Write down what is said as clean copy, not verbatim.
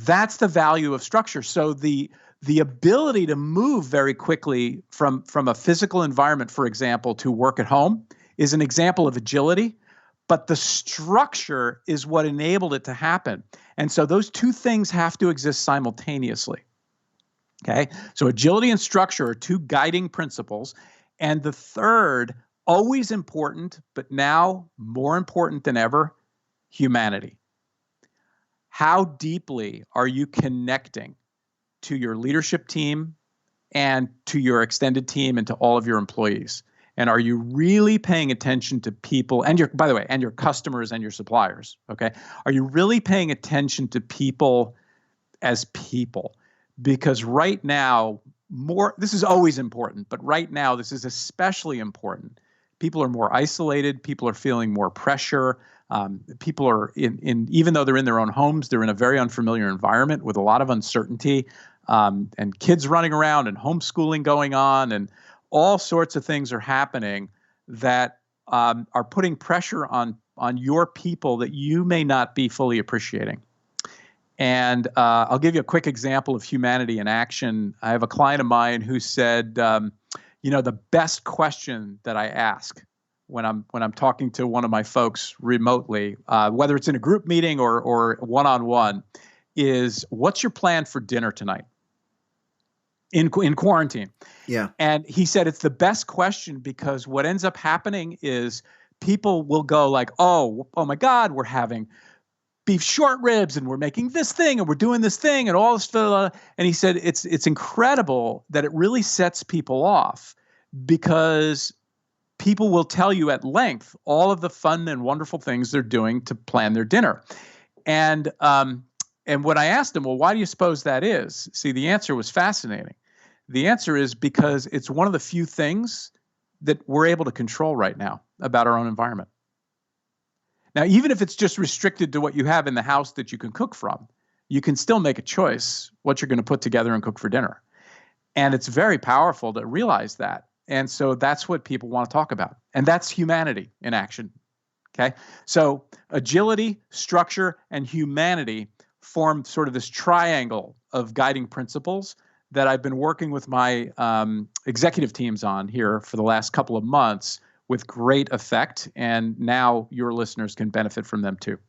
That's the value of structure. So the ability to move very quickly from a physical environment, for example, to work at home is an example of agility, but the structure is what enabled it to happen. And so those two things have to exist simultaneously. Okay, so agility and structure are two guiding principles. And the third, always important, but now more important than ever, humanity. How deeply are you connecting to your leadership team and to your extended team and to all of your employees? And are you really paying attention to people and by the way, and your customers and your suppliers? Okay. Are you really paying attention to people as people? Because right now, this is always important, but right now, this is especially important. People are more isolated. People are feeling more pressure. People are even though they're in their own homes, they're in a very unfamiliar environment with a lot of uncertainty, and kids running around and homeschooling going on, and all sorts of things are happening that are putting pressure on your people that you may not be fully appreciating. And I'll give you a quick example of humanity in action. I have a client of mine who said, the best question that I ask when I'm talking to one of my folks remotely, whether it's in a group meeting or one-on-one, is, what's your plan for dinner tonight in quarantine? Yeah. And he said it's the best question because what ends up happening is people will go like, oh my God, we're having beef short ribs and we're making this thing and we're doing this thing and all this stuff. And he said it's incredible that it really sets people off because people will tell you at length all of the fun and wonderful things they're doing to plan their dinner. And when I asked him, well, why do you suppose that is? See, the answer was fascinating. The answer is because it's one of the few things that we're able to control right now about our own environment. Now, even if it's just restricted to what you have in the house that you can cook from, you can still make a choice what you're going to put together and cook for dinner. And it's very powerful to realize that. And so that's what people want to talk about. And that's humanity in action. Okay. So agility, structure, and humanity form sort of this triangle of guiding principles that I've been working with my executive teams on here for the last couple of months with great effect. And now your listeners can benefit from them too.